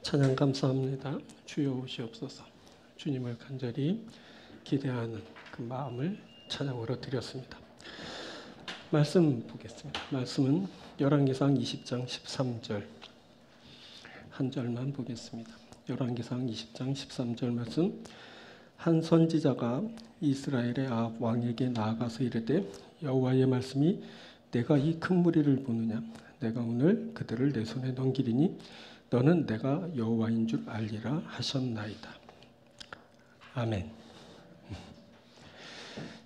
찬양 감사합니다. 주여 오시옵소서. 주님을 간절히 기대하는 그 마음을 찬양으로 드렸습니다. 말씀 보겠습니다. 말씀은 열왕기상 20장 13절 한 절만 보겠습니다. 열왕기상 20장 13절 말씀. 한 선지자가 이스라엘의 아합 왕에게 나아가서 이르되 여호와의 말씀이 내가 이 큰 무리를 보느냐 내가 오늘 그들을 내 손에 넘기리니 너는 내가 여호와인 줄 알리라 하셨나이다. 아멘.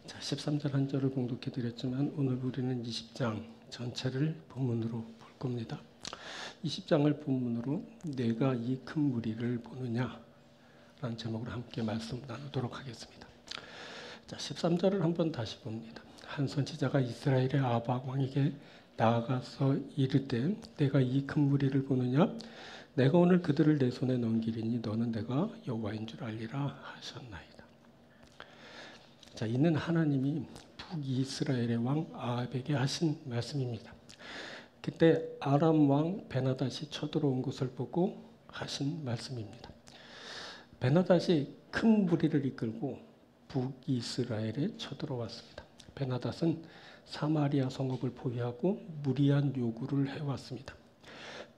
자, 13절 한 절을 봉독해 드렸지만 오늘 우리는 20장 전체를 본문으로 볼 겁니다. 20장을 본문으로 내가 이 큰 무리를 보느냐 라는 제목으로 함께 말씀 나누도록 하겠습니다. 자, 13절을 한번 다시 봅니다. 한 선지자가 이스라엘의 아합 왕에게 나아가서 이르되 내가 이 큰 무리를 보느냐 내가 오늘 그들을 내 손에 넘기리니 너는 내가 여호와인 줄 알리라 하셨나이다. 자, 이는 하나님이 북이스라엘의 왕 아합에게 하신 말씀입니다. 그때 아람 왕 베나닷이 쳐들어온 것을 보고 하신 말씀입니다. 베나닷이 큰 무리를 이끌고 북이스라엘에 쳐들어왔습니다. 베나닷은 사마리아 성읍을 포위하고 무리한 요구를 해왔습니다.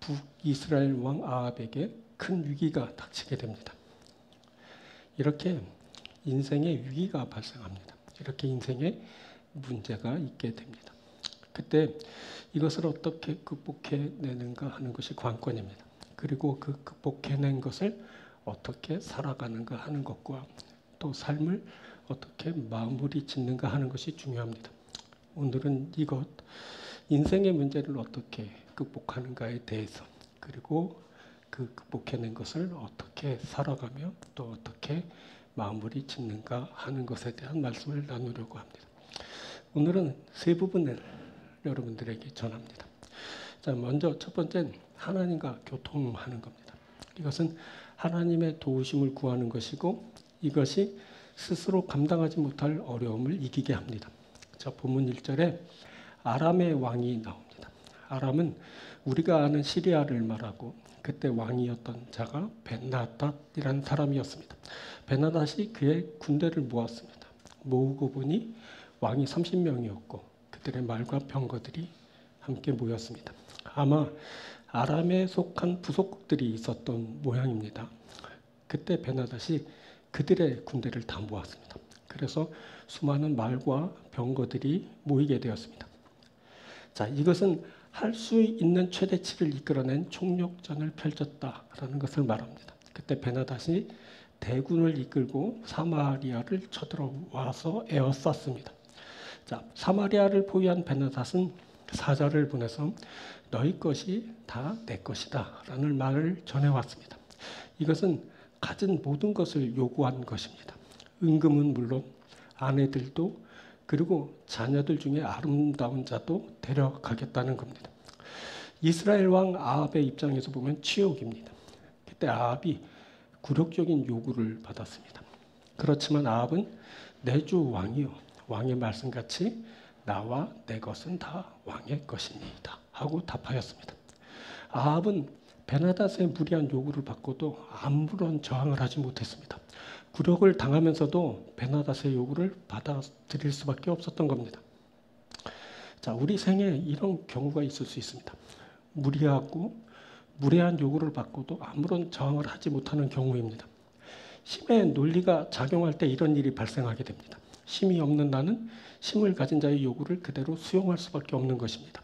북이스라엘 왕 아합에게 큰 위기가 닥치게 됩니다. 이렇게 인생의 위기가 발생합니다. 이렇게 인생에 문제가 있게 됩니다. 그때 이것을 어떻게 극복해내는가 하는 것이 관건입니다. 그리고 그 극복해낸 것을 어떻게 살아가는가 하는 것과 또 삶을 어떻게 마무리 짓는가 하는 것이 중요합니다. 오늘은 이것, 인생의 문제를 어떻게 극복하는가에 대해서 그리고 그 극복해낸 것을 어떻게 살아가며 또 어떻게 마무리 짓는가 하는 것에 대한 말씀을 나누려고 합니다. 오늘은 세 부분을 여러분들에게 전합니다. 자, 먼저 첫 번째는 하나님과 교통하는 겁니다. 이것은 하나님의 도우심을 구하는 것이고 이것이 스스로 감당하지 못할 어려움을 이기게 합니다. 자, 본문 1절에 아람의 왕이 나옵니다. 아람은 우리가 아는 시리아를 말하고 그때 왕이었던 자가 벤하닷이라는 사람이었습니다. 벤하닷이 그의 군대를 모았습니다. 모으고 보니 왕이 30명이었고 그들의 말과 병거들이 함께 모였습니다. 아마 아람에 속한 부속국들이 있었던 모양입니다. 그때 벤하닷이 그들의 군대를 다 모았습니다. 그래서 수많은 말과 병거들이 모이게 되었습니다. 자, 이것은 할 수 있는 최대치를 이끌어낸 총력전을 펼쳤다라는 것을 말합니다. 그때 벤하닷이 대군을 이끌고 사마리아를 쳐들어와서 에워쌌습니다. 자, 사마리아를 포위한 벤하닷은 사자를 보내서 너희 것이 다 내 것이다 라는 말을 전해왔습니다. 이것은 가진 모든 것을 요구한 것입니다. 은금은 물론 아내들도 그리고 자녀들 중에 아름다운 자도 데려가겠다는 겁니다. 이스라엘 왕 아합의 입장에서 보면 치욕입니다. 그때 아합이 굴욕적인 요구를 받았습니다. 그렇지만 아합은 내 주 왕이요 왕의 말씀같이 나와 내 것은 다 왕의 것입니다 하고 답하였습니다. 아합은 벤하닷의 무리한 요구를 받고도 아무런 저항을 하지 못했습니다. 굴욕을 당하면서도 벤하닷의 요구를 받아들일 수밖에 없었던 겁니다. 자, 우리 생에 이런 경우가 있을 수 있습니다. 무리하고 무례한 요구를 받고도 아무런 저항을 하지 못하는 경우입니다. 힘의 논리가 작용할 때 이런 일이 발생하게 됩니다. 힘이 없는 나는 힘을 가진 자의 요구를 그대로 수용할 수밖에 없는 것입니다.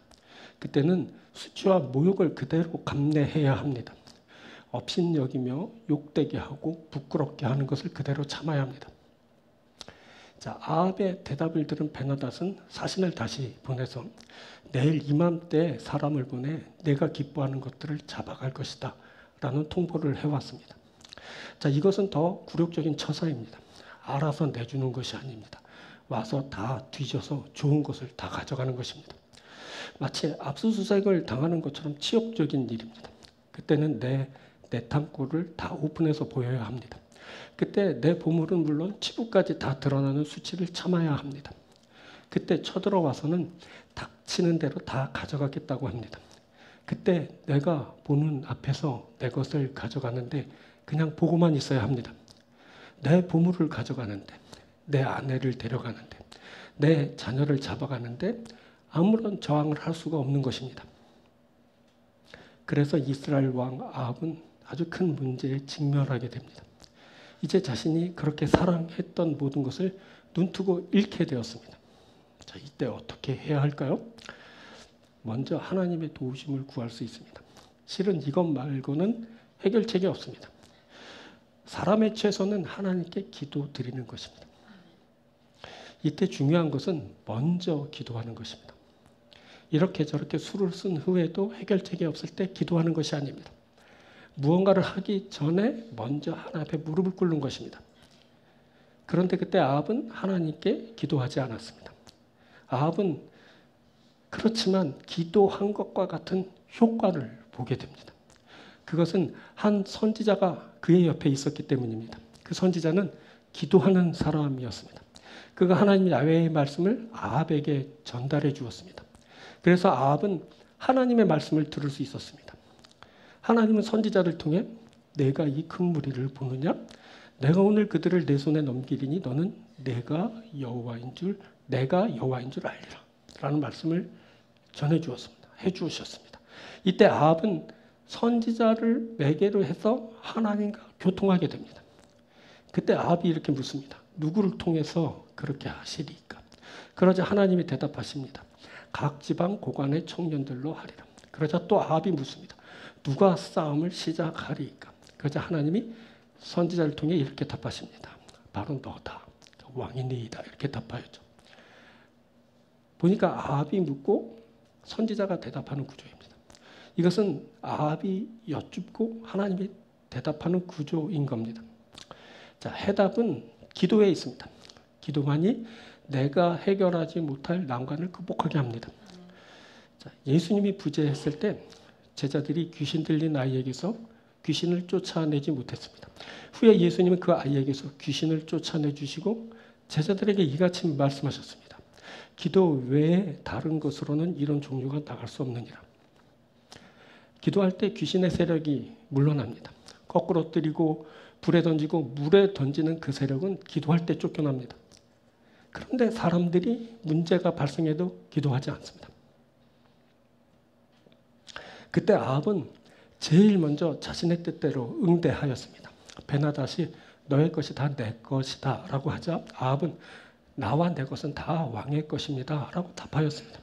그때는 수치와 모욕을 그대로 감내해야 합니다. 업신여기며 욕되게 하고 부끄럽게 하는 것을 그대로 참아야 합니다. 자, 아합의 대답을 들은 벤하닷은 사신을 다시 보내서 내일 이맘때 사람을 보내 내가 기뻐하는 것들을 잡아갈 것이다 라는 통보를 해왔습니다. 자, 이것은 더 굴욕적인 처사입니다. 알아서 내주는 것이 아닙니다. 와서 다 뒤져서 좋은 것을 다 가져가는 것입니다. 마치 압수수색을 당하는 것처럼 치욕적인 일입니다. 그때는 내 내탕골을 다 오픈해서 보여야 합니다. 그때 내 보물은 물론 치부까지 다 드러나는 수치를 참아야 합니다. 그때 쳐들어와서는 닥치는 대로 다 가져가겠다고 합니다. 그때 내가 보는 앞에서 내 것을 가져가는데 그냥 보고만 있어야 합니다. 내 보물을 가져가는데, 내 아내를 데려가는데, 내 자녀를 잡아가는데 아무런 저항을 할 수가 없는 것입니다. 그래서 이스라엘 왕 아합은 아주 큰 문제에 직면하게 됩니다. 이제 자신이 그렇게 사랑했던 모든 것을 눈뜨고 잃게 되었습니다. 자, 이때 어떻게 해야 할까요? 먼저 하나님의 도우심을 구할 수 있습니다. 실은 이것 말고는 해결책이 없습니다. 사람의 최선은 하나님께 기도드리는 것입니다. 이때 중요한 것은 먼저 기도하는 것입니다. 이렇게 저렇게 수를 쓴 후에도 해결책이 없을 때 기도하는 것이 아닙니다. 무언가를 하기 전에 먼저 하나님 앞에 무릎을 꿇는 것입니다. 그런데 그때 아합은 하나님께 기도하지 않았습니다. 아합은 그렇지만 기도한 것과 같은 효과를 보게 됩니다. 그것은 한 선지자가 그의 옆에 있었기 때문입니다. 그 선지자는 기도하는 사람이었습니다. 그가 하나님 야훼의 말씀을 아합에게 전달해 주었습니다. 그래서 아합은 하나님의 말씀을 들을 수 있었습니다. 하나님은 선지자를 통해 내가 이 큰 무리를 보느냐? 내가 오늘 그들을 내 손에 넘기리니 너는 내가 여호와인 줄 알리라 라는 말씀을 전해 주었습니다. 해 주셨습니다. 이때 아합은 선지자를 매개로 해서 하나님과 교통하게 됩니다. 그때 아합이 이렇게 묻습니다. 누구를 통해서 그렇게 하시리까? 그러자 하나님이 대답하십니다. 각 지방 고관의 청년들로 하리라. 그러자 또 아합이 묻습니다. 누가 싸움을 시작하리까? 그러자 하나님이 선지자를 통해 이렇게 답하십니다. 바로 너다. 왕이니이다. 이렇게 답하였죠. 보니까 아합이 묻고 선지자가 대답하는 구조입니다. 이것은 아합이 여쭙고 하나님이 대답하는 구조인 겁니다. 자, 해답은 기도에 있습니다. 기도만이 내가 해결하지 못할 난관을 극복하게 합니다. 자, 예수님이 부재했을 때 제자들이 귀신 들린 아이에게서 귀신을 쫓아내지 못했습니다. 후에 예수님은 그 아이에게서 귀신을 쫓아내 주시고 제자들에게 이같이 말씀하셨습니다. 기도 외에 다른 것으로는 이런 종류가 나갈 수 없느니라. 기도할 때 귀신의 세력이 물러납니다. 거꾸로 때리고 불에 던지고 물에 던지는 그 세력은 기도할 때 쫓겨납니다. 그런데 사람들이 문제가 발생해도 기도하지 않습니다. 그때 아합은 제일 먼저 자신의 뜻대로 응대하였습니다. 베나닷이 너의 것이 다 내 것이다 라고 하자 아합은 나와 내 것은 다 왕의 것입니다 라고 답하였습니다.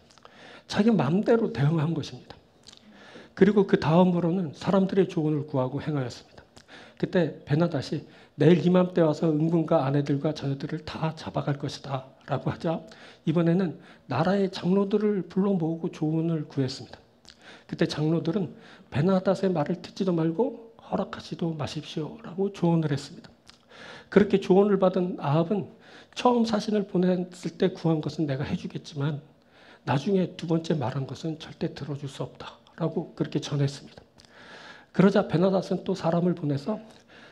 자기 마음대로 대응한 것입니다. 그리고 그 다음으로는 사람들의 조언을 구하고 행하였습니다. 그때 베나닷이 내일 이맘때 와서 은군과 아내들과 자녀들을 다 잡아갈 것이다 라고 하자 이번에는 나라의 장로들을 불러 모으고 조언을 구했습니다. 그때 장로들은 베나닷의 말을 듣지도 말고 허락하지도 마십시오 라고 조언을 했습니다. 그렇게 조언을 받은 아합은 처음 사신을 보냈을 때 구한 것은 내가 해주겠지만 나중에 두 번째 말한 것은 절대 들어줄 수 없다 라고 그렇게 전했습니다. 그러자 베나닷은 또 사람을 보내서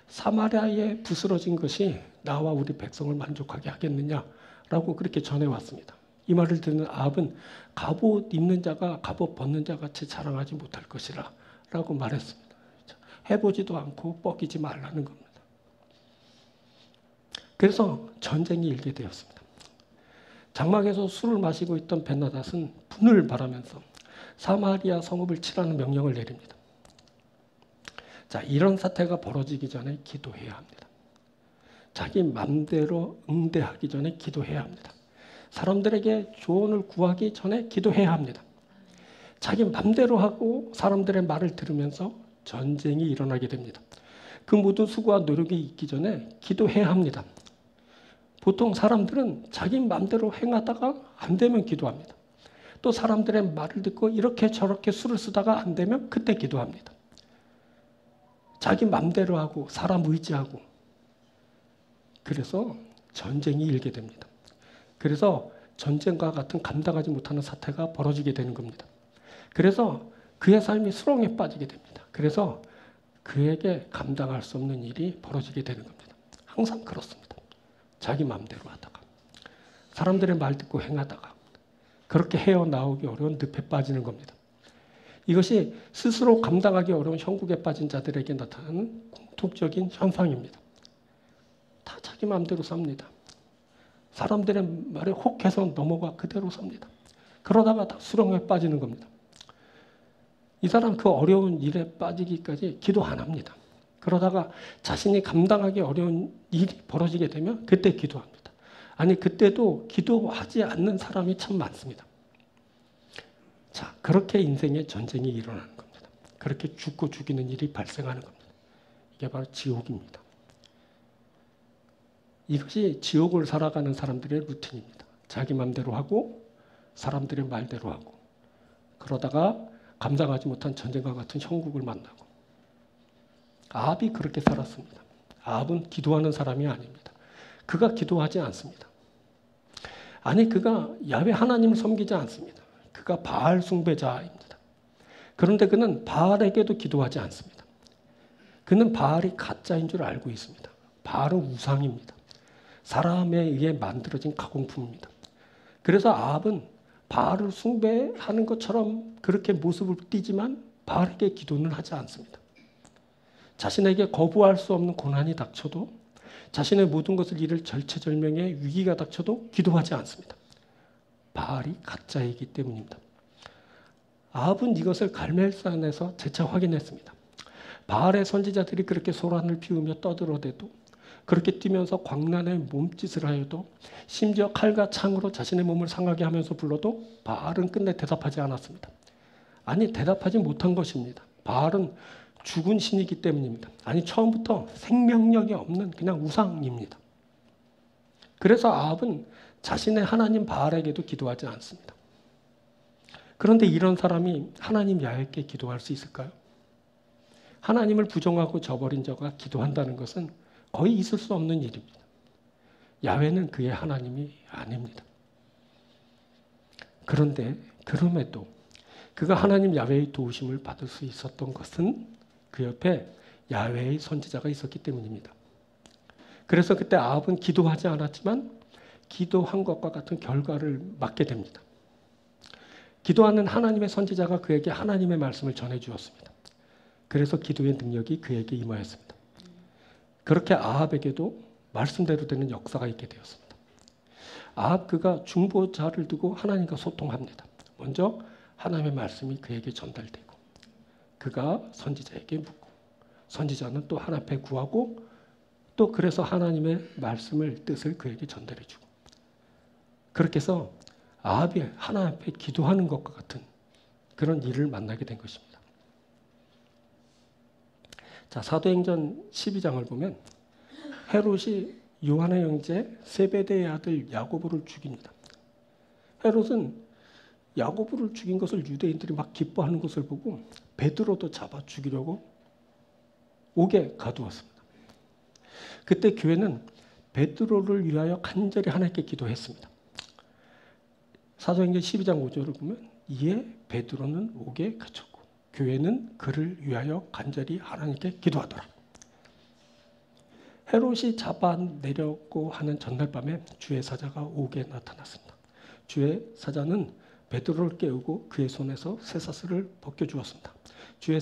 사마리아에 부스러진 것이 나와 우리 백성을 만족하게 하겠느냐라고 그렇게 전해왔습니다. 이 말을 듣는 아합은 갑옷 입는 자가 갑옷 벗는 자 같이 자랑하지 못할 것이라 라고 말했습니다. 해보지도 않고 뻐기지 말라는 겁니다. 그래서 전쟁이 일게 되었습니다. 장막에서 술을 마시고 있던 베나닷은 분을 발하면서 사마리아 성읍을 치라는 명령을 내립니다. 자, 이런 사태가 벌어지기 전에 기도해야 합니다. 자기 맘대로 응대하기 전에 기도해야 합니다. 사람들에게 조언을 구하기 전에 기도해야 합니다. 자기 맘대로 하고 사람들의 말을 들으면서 전쟁이 일어나게 됩니다. 그 모든 수고와 노력이 있기 전에 기도해야 합니다. 보통 사람들은 자기 맘대로 행하다가 안 되면 기도합니다. 또 사람들의 말을 듣고 이렇게 저렇게 수를 쓰다가 안 되면 그때 기도합니다. 자기 맘대로 하고 사람 의지하고 그래서 전쟁이 일게 됩니다. 그래서 전쟁과 같은 감당하지 못하는 사태가 벌어지게 되는 겁니다. 그래서 그의 삶이 수렁에 빠지게 됩니다. 그래서 그에게 감당할 수 없는 일이 벌어지게 되는 겁니다. 항상 그렇습니다. 자기 마음대로 하다가 사람들의 말 듣고 행하다가 그렇게 헤어나오기 어려운 늪에 빠지는 겁니다. 이것이 스스로 감당하기 어려운 형국에 빠진 자들에게 나타나는 공통적인 현상입니다. 다 자기 마음대로 삽니다. 사람들의 말에 혹해서 넘어가 그대로 삽니다. 그러다가 다 수렁에 빠지는 겁니다. 이 사람 그 어려운 일에 빠지기까지 기도 안 합니다. 그러다가 자신이 감당하기 어려운 일이 벌어지게 되면 그때 기도합니다. 아니 그때도 기도하지 않는 사람이 참 많습니다. 자, 그렇게 인생의 전쟁이 일어나는 겁니다. 그렇게 죽고 죽이는 일이 발생하는 겁니다. 이게 바로 지옥입니다. 이것이 지옥을 살아가는 사람들의 루틴입니다. 자기 맘대로 하고 사람들의 말대로 하고 그러다가 감당하지 못한 전쟁과 같은 형국을 만나고 아합이 그렇게 살았습니다. 아합은 기도하는 사람이 아닙니다. 그가 기도하지 않습니다. 아니 그가 야훼 하나님을 섬기지 않습니다. 그가 바알 숭배자입니다. 그런데 그는 바알에게도 기도하지 않습니다. 그는 바알이 가짜인 줄 알고 있습니다. 바알은 우상입니다. 사람에 의해 만들어진 가공품입니다. 그래서 아합은 바알을 숭배하는 것처럼 그렇게 모습을 띠지만 바알에게 기도는 하지 않습니다. 자신에게 거부할 수 없는 고난이 닥쳐도 자신의 모든 것을 잃을 절체절명의 위기가 닥쳐도 기도하지 않습니다. 바알이 가짜이기 때문입니다. 아합은 이것을 갈멜산에서 재차 확인했습니다. 바알의 선지자들이 그렇게 소란을 피우며 떠들어대도 그렇게 뛰면서 광란의 몸짓을 하여도 심지어 칼과 창으로 자신의 몸을 상하게 하면서 불러도 바알은 끝내 대답하지 않았습니다. 아니 대답하지 못한 것입니다. 바알은 죽은 신이기 때문입니다. 아니 처음부터 생명력이 없는 그냥 우상입니다. 그래서 아합은 자신의 하나님 바알에게도 기도하지 않습니다. 그런데 이런 사람이 하나님 야훼께 기도할 수 있을까요? 하나님을 부정하고 저버린 자가 기도한다는 것은 거의 있을 수 없는 일입니다. 야훼는 그의 하나님이 아닙니다. 그런데 그럼에도 그가 하나님 야훼의 도우심을 받을 수 있었던 것은 그 옆에 야훼의 선지자가 있었기 때문입니다. 그래서 그때 아합은 기도하지 않았지만 기도한 것과 같은 결과를 맞게 됩니다. 기도하는 하나님의 선지자가 그에게 하나님의 말씀을 전해 주었습니다. 그래서 기도의 능력이 그에게 임하였습니다. 그렇게 아합에게도 말씀대로 되는 역사가 있게 되었습니다. 아합 그가 중보자를 두고 하나님과 소통합니다. 먼저 하나님의 말씀이 그에게 전달되고 그가 선지자에게 묻고 선지자는 또 하나님 앞에 구하고 또 그래서 하나님의 말씀을 뜻을 그에게 전달해 주고 그렇게 해서 아합이 하나님 앞에 기도하는 것과 같은 그런 일을 만나게 된 것입니다. 자, 사도행전 12장을 보면 헤롯이 요한의 형제 세베대의 아들 야고보를 죽입니다. 헤롯은 야고보를 죽인 것을 유대인들이 막 기뻐하는 것을 보고 베드로도 잡아 죽이려고 옥에 가두었습니다. 그때 교회는 베드로를 위하여 간절히 하나님께 기도했습니다. 사도행전 12장 5절을 보면 이에 베드로는 옥에 갇혔고 교회는 그를 위하여 간절히 하나님께 기도하더라. 헤롯이 잡아내려고 하는 전날 밤에 주의 사자가 옥에 나타났습니다. 주의 사자는 베드로를 깨우고 그의 손에서 쇠사슬을 벗겨주었습니다. 주의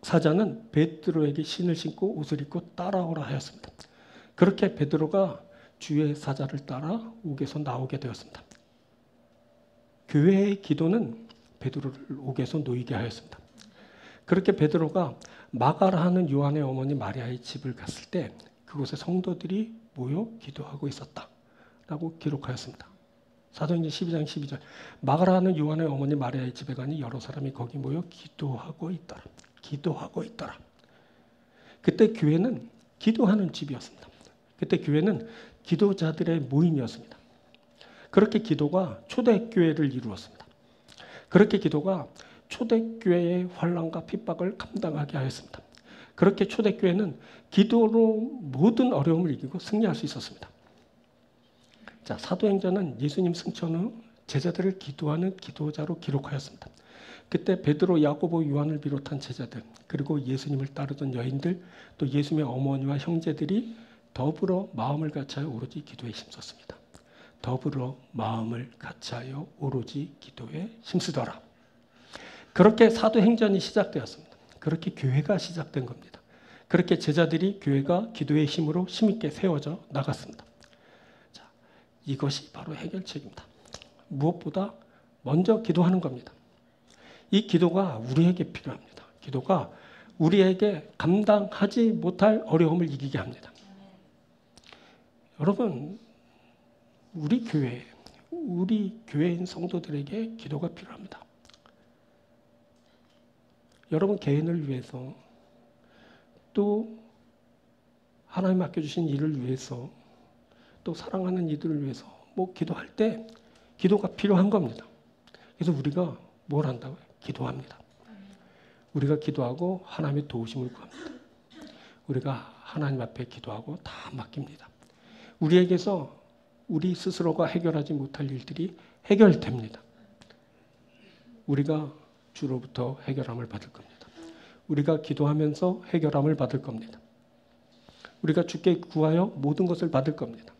사자는 베드로에게 신을 신고 옷을 입고 따라오라 하였습니다. 그렇게 베드로가 주의 사자를 따라 옥에서 나오게 되었습니다. 교회의 기도는 베드로를 옥에서 놓이게 하였습니다. 그렇게 베드로가 마가라 하는 요한의 어머니 마리아의 집을 갔을 때 그곳에 성도들이 모여 기도하고 있었다라고 기록하였습니다. 사도행전 12장 12절 마가라 하는 요한의 어머니 마리아의 집에 가니 여러 사람이 거기 모여 기도하고 있더라. 기도하고 있더라. 그때 교회는 기도하는 집이었습니다. 그때 교회는 기도자들의 모임이었습니다. 그렇게 기도가 초대교회를 이루었습니다. 그렇게 기도가 초대교회의 환난과 핍박을 감당하게 하였습니다. 그렇게 초대교회는 기도로 모든 어려움을 이기고 승리할 수 있었습니다. 자, 사도행전은 예수님 승천 후 제자들을 기도하는 기도자로 기록하였습니다. 그때 베드로, 야고보, 요한을 비롯한 제자들 그리고 예수님을 따르던 여인들 또 예수님의 어머니와 형제들이 더불어 마음을 같이하여 오로지 기도에 힘썼습니다. 더불어 마음을 같이하여 오로지 기도에 힘쓰더라. 그렇게 사도행전이 시작되었습니다. 그렇게 교회가 시작된 겁니다. 그렇게 제자들이 교회가 기도의 힘으로 힘있게 세워져 나갔습니다. 자, 이것이 바로 해결책입니다. 무엇보다 먼저 기도하는 겁니다. 이 기도가 우리에게 필요합니다. 기도가 우리에게 감당하지 못할 어려움을 이기게 합니다. 여러분, 우리 교회인 성도들에게 기도가 필요합니다. 여러분 개인을 위해서 또 하나님 맡겨주신 일을 위해서 또 사랑하는 이들을 위해서 기도할 때 기도가 필요한 겁니다. 그래서 우리가 뭘 한다고요? 기도합니다. 우리가 기도하고 하나님의 도우심을 구합니다. 우리가 하나님 앞에 기도하고 다 맡깁니다. 우리에게서 우리 스스로가 해결하지 못할 일들이 해결됩니다. 우리가 주로부터 해결함을 받을 겁니다. 우리가 기도하면서 해결함을 받을 겁니다. 우리가 주께 구하여 모든 것을 받을 겁니다.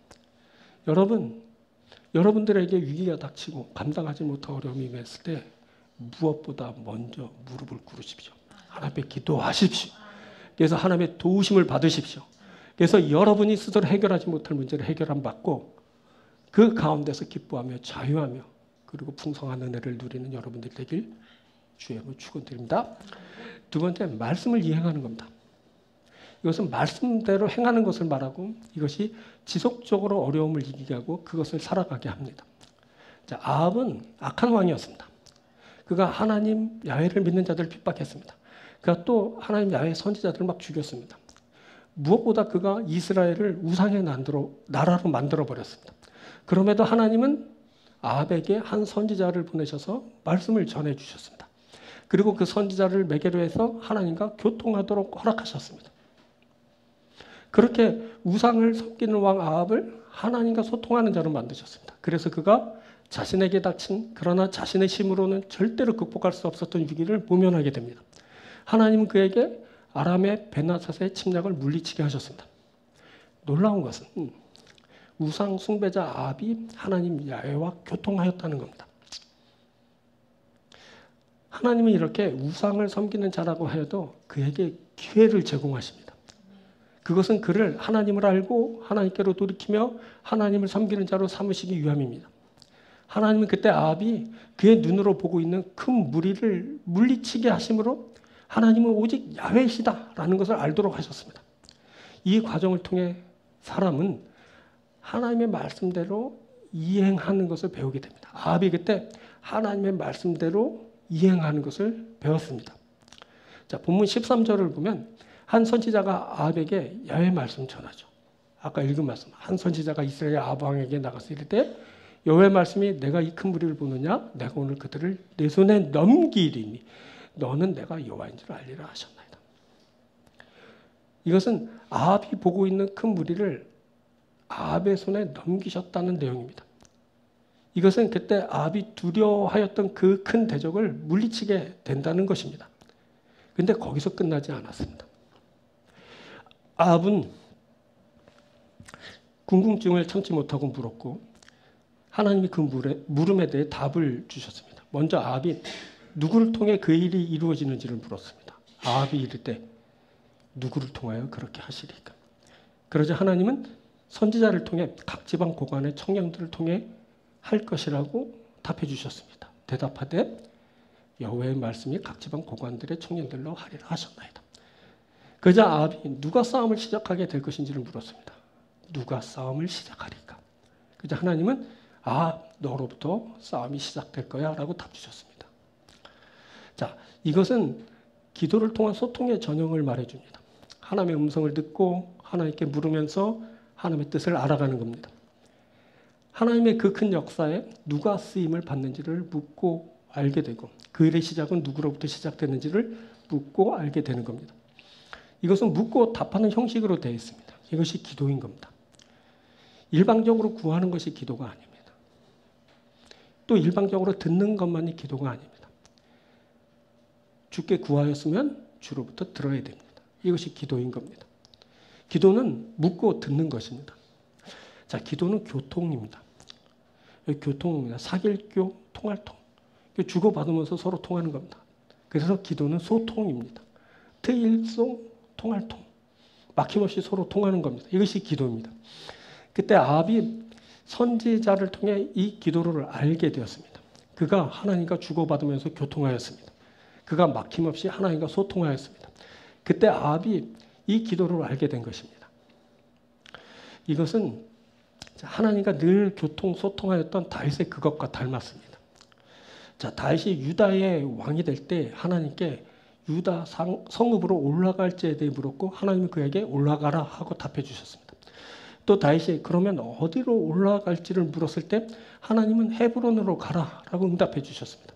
여러분들에게 위기가 닥치고 감당하지 못할 어려움이 임했을 때 무엇보다 먼저 무릎을 꿇으십시오. 하나님 앞에 기도하십시오. 그래서 하나님의 도우심을 받으십시오. 그래서 여러분이 스스로 해결하지 못할 문제를 해결함 받고 그 가운데서 기뻐하며 자유하며 그리고 풍성한 은혜를 누리는 여러분들 되길 주의 이름으로 축원드립니다. 두 번째, 말씀을 이행하는 겁니다. 이것은 말씀대로 행하는 것을 말하고 이것이 지속적으로 어려움을 이기게 하고 그것을 살아가게 합니다. 자, 아합은 악한 왕이었습니다. 그가 하나님 야훼를 믿는 자들을 핍박했습니다. 그가 또 하나님 야훼 선지자들을 막 죽였습니다. 무엇보다 그가 이스라엘을 우상의 나라로 만들어버렸습니다. 그럼에도 하나님은 아합에게 한 선지자를 보내셔서 말씀을 전해주셨습니다. 그리고 그 선지자를 매개로 해서 하나님과 교통하도록 허락하셨습니다. 그렇게 우상을 섬기는 왕 아합을 하나님과 소통하는 자로 만드셨습니다. 그래서 그가 자신에게 닥친 그러나 자신의 힘으로는 절대로 극복할 수 없었던 위기를 모면하게 됩니다. 하나님은 그에게 아람의 베나삿의 침략을 물리치게 하셨습니다. 놀라운 것은 우상 숭배자 아합이 하나님 야훼와 교통하였다는 겁니다. 하나님은 이렇게 우상을 섬기는 자라고 하여도 그에게 기회를 제공하십니다. 그것은 그를 하나님을 알고 하나님께로 돌이키며 하나님을 섬기는 자로 삼으시기 위함입니다. 하나님은 그때 아합이 그의 눈으로 보고 있는 큰 무리를 물리치게 하심으로 하나님은 오직 야훼시다라는 것을 알도록 하셨습니다. 이 과정을 통해 사람은 하나님의 말씀대로 이행하는 것을 배우게 됩니다. 아합이 그때 하나님의 말씀대로 이행하는 것을 배웠습니다. 자, 본문 13절을 보면 한 선지자가 아합에게 야훼 말씀 전하죠. 아까 읽은 말씀. 한 선지자가 이스라엘 아합 왕에게 나가서 이를 때 여호와의 말씀이 내가 이 큰 무리를 보느냐? 내가 오늘 그들을 내 손에 넘기리니 너는 내가 여호와인 줄 알리라 하셨나이다. 이것은 아합이 보고 있는 큰 무리를 아합의 손에 넘기셨다는 내용입니다. 이것은 그때 아합이 두려워하였던 그 큰 대적을 물리치게 된다는 것입니다. 그런데 거기서 끝나지 않았습니다. 아합은 궁금증을 참지 못하고 물었고 하나님이 그 물음에 대해 답을 주셨습니다. 먼저 아합이 누구를 통해 그 일이 이루어지는지를 물었습니다. 아합이 이를 때 누구를 통하여 그렇게 하시리까? 그러자 하나님은 선지자를 통해 각 지방 고관의 청년들을 통해 할 것이라고 답해 주셨습니다. 대답하되 여호와의 말씀이 각 지방 고관들의 청년들로 하리라 하셨나이다. 그러자 아합이 누가 싸움을 시작하게 될 것인지를 물었습니다. 누가 싸움을 시작하리까? 그러자 하나님은 너로부터 싸움이 시작될 거야 라고 답 주셨습니다. 자, 이것은 기도를 통한 소통의 전형을 말해줍니다. 하나님의 음성을 듣고 하나님께 물으면서 하나님의 뜻을 알아가는 겁니다. 하나님의 그 큰 역사에 누가 쓰임을 받는지를 묻고 알게 되고 그 일의 시작은 누구로부터 시작되는지를 묻고 알게 되는 겁니다. 이것은 묻고 답하는 형식으로 되어 있습니다. 이것이 기도인 겁니다. 일방적으로 구하는 것이 기도가 아닙니다. 또 일방적으로 듣는 것만이 기도가 아닙니다. 주께 구하였으면 주로부터 들어야 됩니다. 이것이 기도인 겁니다. 기도는 묻고 듣는 것입니다. 자, 기도는 교통입니다. 교통입니다. 사길교, 통할통. 주고받으면서 서로 통하는 겁니다. 그래서 기도는 소통입니다. 트일송 통할 통. 막힘없이 서로 통하는 겁니다. 이것이 기도입니다. 그때 아합이 선지자를 통해 이 기도를 알게 되었습니다. 그가 하나님과 주고받으면서 교통하였습니다. 그가 막힘없이 하나님과 소통하였습니다. 그때 아합이 이 기도를 알게 된 것입니다. 이것은 하나님과 늘 교통, 소통하였던 다윗의 그것과 닮았습니다. 자, 다윗이 유다의 왕이 될 때 하나님께 유다 성읍으로 올라갈지에 대해 물었고 하나님은 그에게 올라가라 하고 답해 주셨습니다. 또 다윗이 그러면 어디로 올라갈지를 물었을 때 하나님은 헤브론으로 가라라고 응답해 주셨습니다.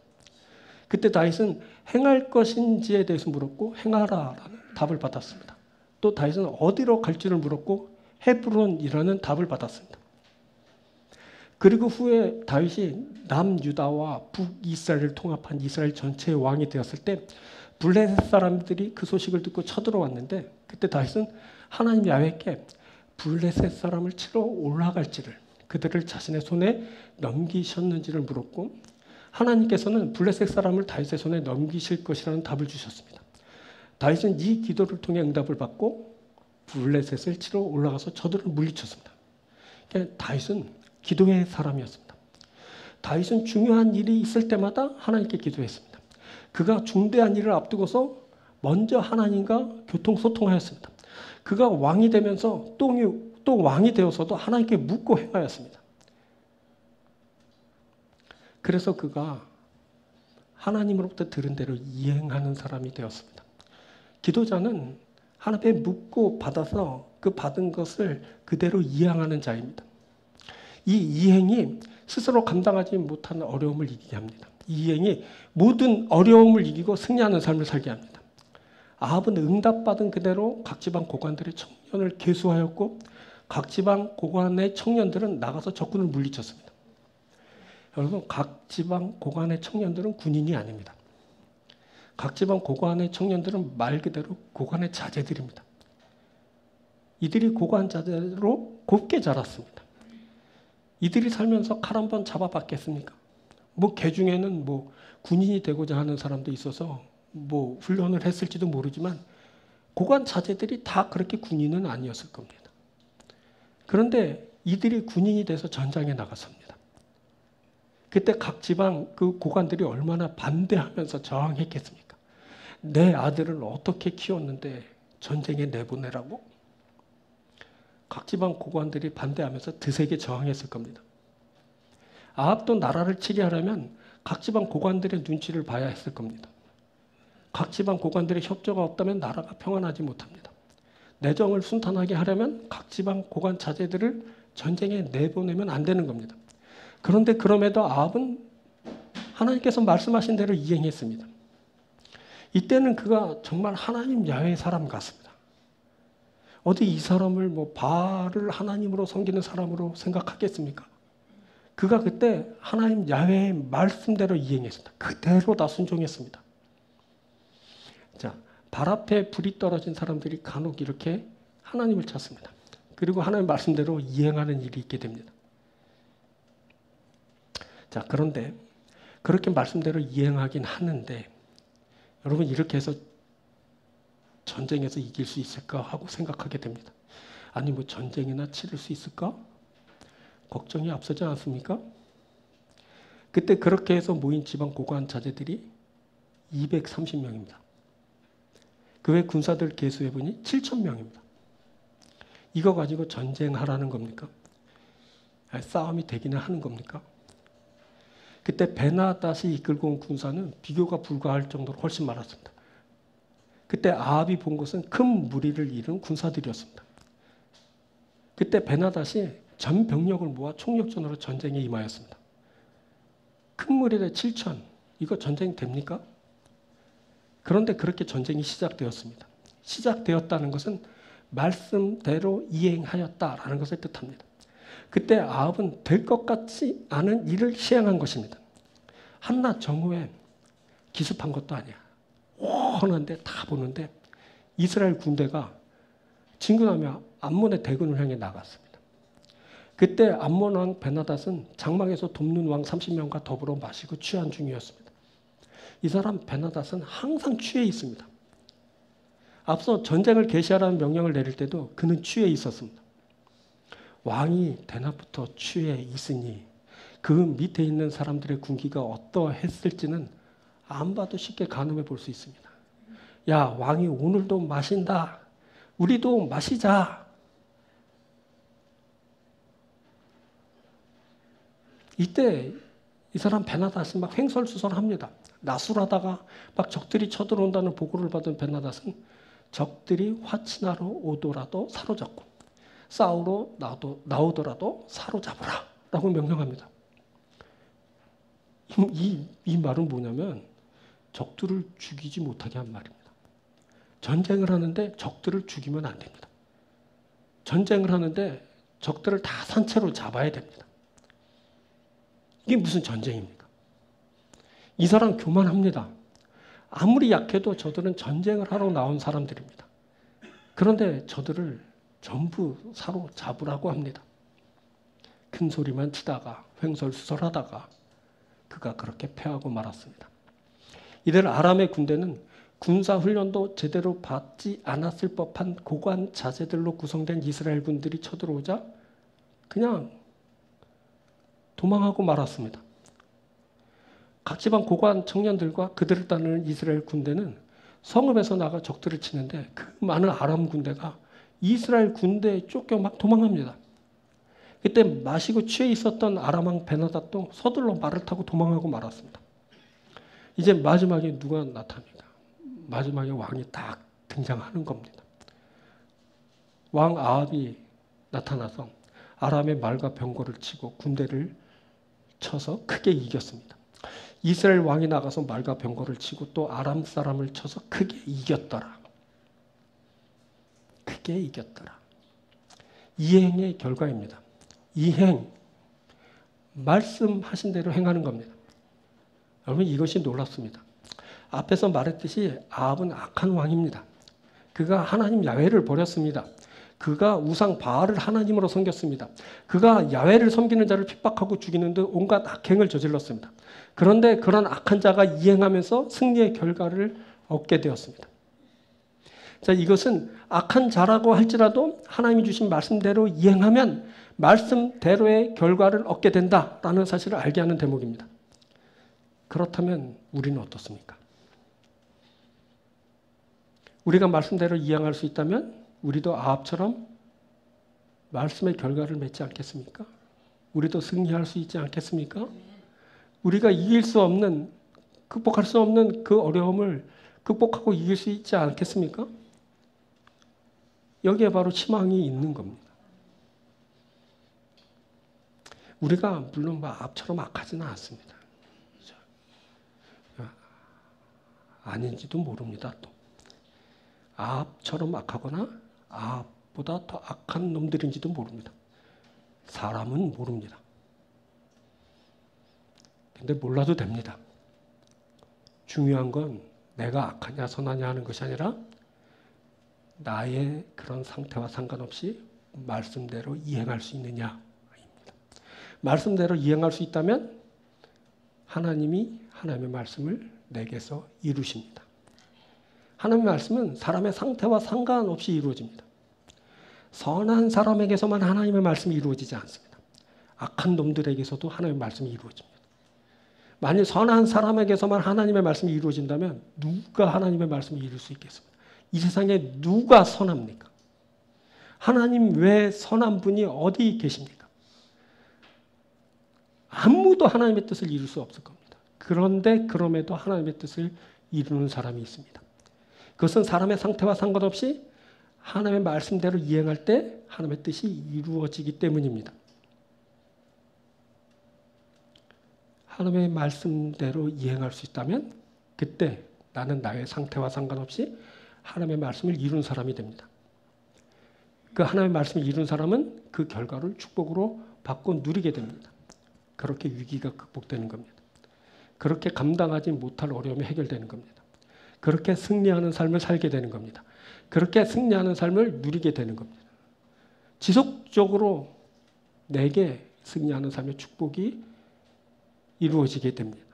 그때 다윗은 행할 것인지에 대해서 물었고 행하라라는 답을 받았습니다. 또 다윗은 어디로 갈지를 물었고 헤브론이라는 답을 받았습니다. 그리고 후에 다윗이 남유다와 북이스라엘을 통합한 이스라엘 전체의 왕이 되었을 때 블레셋 사람들이 그 소식을 듣고 쳐들어왔는데 그때 다윗은 하나님 야훼께 블레셋 사람을 치러 올라갈지를 그들을 자신의 손에 넘기셨는지를 물었고 하나님께서는 블레셋 사람을 다윗의 손에 넘기실 것이라는 답을 주셨습니다. 다윗은 이 기도를 통해 응답을 받고 블레셋을 치러 올라가서 저들을 물리쳤습니다. 그러니까 다윗은 기도의 사람이었습니다. 다윗은 중요한 일이 있을 때마다 하나님께 기도했습니다. 그가 중대한 일을 앞두고서 먼저 하나님과 교통소통하였습니다. 그가 왕이 되면서 또 왕이 되어서도 하나님께 묻고 행하였습니다. 그래서 그가 하나님으로부터 들은 대로 이행하는 사람이 되었습니다. 기도자는 하나님께 묻고 받아서 그 받은 것을 그대로 이행하는 자입니다. 이 이행이 스스로 감당하지 못하는 어려움을 이기게 합니다. 이 이행이 모든 어려움을 이기고 승리하는 삶을 살게 합니다. 아합은 응답받은 그대로 각 지방 고관들의 청년을 계수하였고 각 지방 고관의 청년들은 나가서 적군을 물리쳤습니다. 여러분, 각 지방 고관의 청년들은 군인이 아닙니다. 각 지방 고관의 청년들은 말 그대로 고관의 자제들입니다. 이들이 고관 자제로 곱게 자랐습니다. 이들이 살면서 칼 한 번 잡아봤겠습니까? 개 중에는 군인이 되고자 하는 사람도 있어서 훈련을 했을지도 모르지만 고관 자제들이 다 그렇게 군인은 아니었을 겁니다. 그런데 이들이 군인이 돼서 전장에 나갔습니다. 그때 각 지방 그 고관들이 얼마나 반대하면서 저항했겠습니까? 내 아들을 어떻게 키웠는데 전쟁에 내보내라고? 각 지방 고관들이 반대하면서 드세게 저항했을 겁니다. 아합도 나라를 치게 하려면 각 지방 고관들의 눈치를 봐야 했을 겁니다. 각 지방 고관들의 협조가 없다면 나라가 평안하지 못합니다. 내정을 순탄하게 하려면 각 지방 고관 자제들을 전쟁에 내보내면 안 되는 겁니다. 그런데 그럼에도 아합은 하나님께서 말씀하신 대로 이행했습니다. 이때는 그가 정말 하나님 야훼의 사람 같습니다. 어디 이 사람을 바알을 하나님으로 섬기는 사람으로 생각하겠습니까? 그가 그때 하나님 야훼의 말씀대로 이행했습니다. 그대로 다 순종했습니다. 자, 발 앞에 불이 떨어진 사람들이 간혹 이렇게 하나님을 찾습니다. 그리고 하나님 말씀대로 이행하는 일이 있게 됩니다. 자, 그런데 그렇게 말씀대로 이행하긴 하는데 여러분, 이렇게 해서 전쟁에서 이길 수 있을까 하고 생각하게 됩니다. 아니 전쟁이나 치를 수 있을까? 걱정이 앞서지 않습니까? 그때 그렇게 해서 모인 지방 고관 자제들이 230명입니다. 그 외 군사들 계수해보니 7,000명입니다. 이거 가지고 전쟁하라는 겁니까? 싸움이 되기는 하는 겁니까? 그때 베나닷이 이끌고 온 군사는 비교가 불가할 정도로 훨씬 많았습니다. 그때 아합이 본 것은 큰 무리를 이룬 군사들이었습니다. 그때 베나닷이 전 병력을 모아 총력전으로 전쟁에 임하였습니다. 큰 무리대 7,000, 이거 전쟁 됩니까? 그런데 그렇게 전쟁이 시작되었습니다. 시작되었다는 것은 말씀대로 이행하였다라는 것을 뜻합니다. 그때 아합은 될 것 같지 않은 일을 시행한 것입니다. 한낮 정오에 기습한 것도 아니야. 훤한데 다 보는데 이스라엘 군대가 진군하며 암몬의 대군을 향해 나갔습니다. 그때 암몬 왕 베나닷은 장막에서 돕는 왕 30명과 더불어 마시고 취한 중이었습니다. 이 사람 베나닷은 항상 취해 있습니다. 앞서 전쟁을 개시하라는 명령을 내릴 때도 그는 취해 있었습니다. 왕이 대낮부터 취해 있으니 그 밑에 있는 사람들의 군기가 어떠했을지는 안 봐도 쉽게 가늠해 볼 수 있습니다. 야, 왕이 오늘도 마신다. 우리도 마시자. 이때 이 사람 베나닷은 막 횡설수설합니다. 나술하다가 막 적들이 쳐들어온다는 보고를 받은 베나닷은 적들이 화친하러 오더라도 사로잡고 싸우러 나오더라도 사로잡으라 라고 명령합니다. 이 말은 뭐냐면 적들을 죽이지 못하게 한 말입니다. 전쟁을 하는데 적들을 죽이면 안 됩니다. 전쟁을 하는데 적들을 다 산채로 잡아야 됩니다. 이게 무슨 전쟁입니까? 이 사람 교만합니다. 아무리 약해도 저들은 전쟁을 하러 나온 사람들입니다. 그런데 저들을 전부 사로잡으라고 합니다. 큰 소리만 치다가 횡설수설하다가 그가 그렇게 패하고 말았습니다. 이들 아람의 군대는 군사훈련도 제대로 받지 않았을 법한 고관 자제들로 구성된 이스라엘 군들이 쳐들어오자 그냥 도망하고 말았습니다. 각 지방 고관 청년들과 그들을 따르는 이스라엘 군대는 성읍에서 나가 적들을 치는데 그 많은 아람 군대가 이스라엘 군대에 쫓겨 막 도망합니다. 그때 마시고 취해 있었던 아람 왕 베나닷도 서둘러 말을 타고 도망하고 말았습니다. 이제 마지막에 누가 나타납니까? 마지막에 왕이 딱 등장하는 겁니다. 왕 아합이 나타나서 아람의 말과 병거를 치고 군대를 쳐서 크게 이겼습니다. 이스라엘 왕이 나가서 말과 병거를 치고 또 아람 사람을 쳐서 크게 이겼더라. 크게 이겼더라. 이행의 결과입니다. 이행, 말씀하신 대로 행하는 겁니다. 여러분 이것이 놀랍습니다. 앞에서 말했듯이 아합은 악한 왕입니다. 그가 하나님 야훼를 버렸습니다. 그가 우상 바알을 하나님으로 섬겼습니다. 그가 야훼를 섬기는 자를 핍박하고 죽이는 등 온갖 악행을 저질렀습니다. 그런데 그런 악한 자가 이행하면서 승리의 결과를 얻게 되었습니다. 자, 이것은 악한 자라고 할지라도 하나님이 주신 말씀대로 이행하면 말씀대로의 결과를 얻게 된다라는 사실을 알게 하는 대목입니다. 그렇다면 우리는 어떻습니까? 우리가 말씀대로 이행할 수 있다면 우리도 아합처럼 말씀의 결과를 맺지 않겠습니까? 우리도 승리할 수 있지 않겠습니까? 우리가 이길 수 없는, 극복할 수 없는 그 어려움을 극복하고 이길 수 있지 않겠습니까? 여기에 바로 희망이 있는 겁니다. 우리가 물론 아합처럼 악하지는 않습니다. 아닌지도 모릅니다. 또 아합처럼 악하거나 아합보다 더 악한 놈들인지도 모릅니다. 사람은 모릅니다. 근데 몰라도 됩니다. 중요한 건 내가 악하냐 선하냐 하는 것이 아니라 나의 그런 상태와 상관없이 말씀대로 이행할 수 있느냐입니다. 말씀대로 이행할 수 있다면 하나님이 하나님의 말씀을 내게서 이루십니다. 하나님의 말씀은 사람의 상태와 상관없이 이루어집니다. 선한 사람에게서만 하나님의 말씀이 이루어지지 않습니다. 악한 놈들에게서도 하나님의 말씀이 이루어집니다. 만일 선한 사람에게서만 하나님의 말씀이 이루어진다면 누가 하나님의 말씀을 이룰 수 있겠습니까? 이 세상에 누가 선합니까? 하나님 외에 선한 분이 어디 계십니까? 아무도 하나님의 뜻을 이룰 수 없을 겁니다. 그런데 그럼에도 하나님의 뜻을 이루는 사람이 있습니다. 그것은 사람의 상태와 상관없이 하나님의 말씀대로 이행할 때 하나님의 뜻이 이루어지기 때문입니다. 하나님의 말씀대로 이행할 수 있다면 그때 나는 나의 상태와 상관없이 하나님의 말씀을 이룬 사람이 됩니다. 그 하나님의 말씀을 이룬 사람은 그 결과를 축복으로 받고 누리게 됩니다. 그렇게 위기가 극복되는 겁니다. 그렇게 감당하지 못할 어려움이 해결되는 겁니다. 그렇게 승리하는 삶을 살게 되는 겁니다. 그렇게 승리하는 삶을 누리게 되는 겁니다. 지속적으로 내게 승리하는 삶의 축복이 이루어지게 됩니다.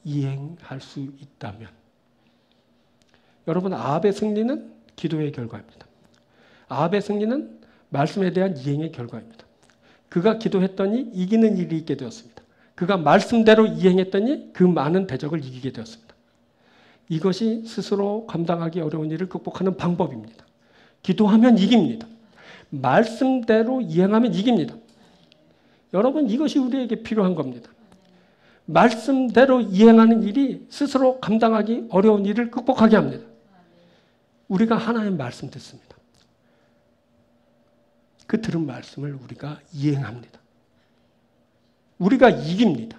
이행할 수 있다면, 여러분, 아합의 승리는 기도의 결과입니다. 아합의 승리는 말씀에 대한 이행의 결과입니다. 그가 기도했더니 이기는 일이 있게 되었습니다. 그가 말씀대로 이행했더니 그 많은 대적을 이기게 되었습니다. 이것이 스스로 감당하기 어려운 일을 극복하는 방법입니다. 기도하면 이깁니다. 말씀대로 이행하면 이깁니다. 여러분, 이것이 우리에게 필요한 겁니다. 말씀대로 이행하는 일이 스스로 감당하기 어려운 일을 극복하게 합니다. 우리가 하나님의 말씀 듣습니다. 그 들은 말씀을 우리가 이행합니다. 우리가 이깁니다.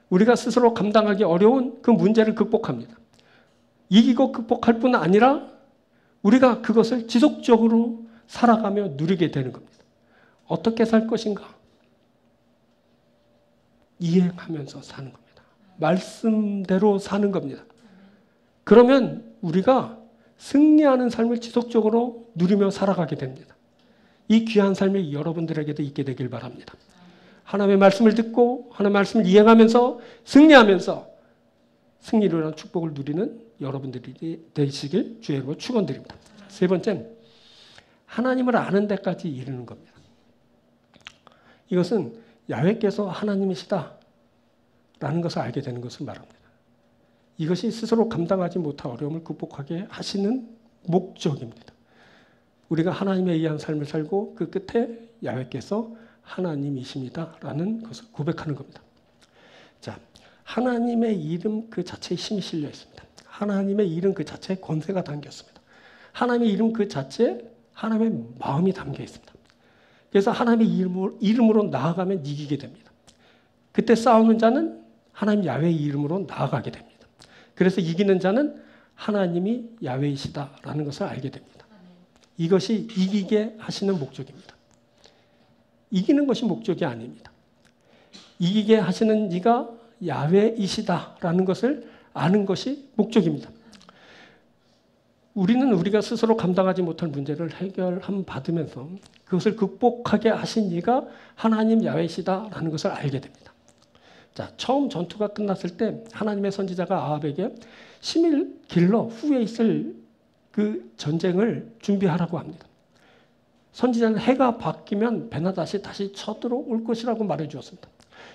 우리가 스스로 감당하기 어려운 그 문제를 극복합니다. 이기고 극복할 뿐 아니라 우리가 그것을 지속적으로 살아가며 누리게 되는 겁니다. 어떻게 살 것인가? 이행하면서 사는 겁니다. 말씀대로 사는 겁니다. 그러면 우리가 승리하는 삶을 지속적으로 누리며 살아가게 됩니다. 이 귀한 삶이 여러분들에게도 있게 되길 바랍니다. 하나님의 말씀을 듣고 하나님의 말씀을 이행하면서 승리하면서 승리를 위한 축복을 누리는 여러분들이 되시길 주의 이름으로 축원드립니다. 세 번째, 하나님을 아는 데까지 이르는 겁니다. 이것은 야훼께서 하나님이시다 라는 것을 알게 되는 것을 말합니다. 이것이 스스로 감당하지 못할 어려움을 극복하게 하시는 목적입니다. 우리가 하나님에 의한 삶을 살고 그 끝에 야훼께서 하나님이십니다 라는 것을 고백하는 겁니다. 자, 하나님의 이름 그 자체에 힘이 실려 있습니다. 하나님의 이름 그 자체에 권세가 담겨 있습니다. 하나님의 이름 그 자체에 하나님의 마음이 담겨 있습니다. 그래서 하나님의 이름으로 나아가면 이기게 됩니다. 그때 싸우는 자는 하나님 야훼의 이름으로 나아가게 됩니다. 그래서 이기는 자는 하나님이 야훼이시다라는 것을 알게 됩니다. 이것이 이기게 하시는 목적입니다. 이기는 것이 목적이 아닙니다. 이기게 하시는 이가 야훼이시다라는 것을 아는 것이 목적입니다. 우리는 우리가 스스로 감당하지 못할 문제를 해결함 받으면서 그것을 극복하게 하신 이가 하나님 야훼이시다라는 것을 알게 됩니다. 자, 처음 전투가 끝났을 때 하나님의 선지자가 아합에게 심일 길러 후에 있을 그 전쟁을 준비하라고 합니다. 선지자는 해가 바뀌면 베나닷이 다시 쳐들어올 것이라고 말해 주었습니다.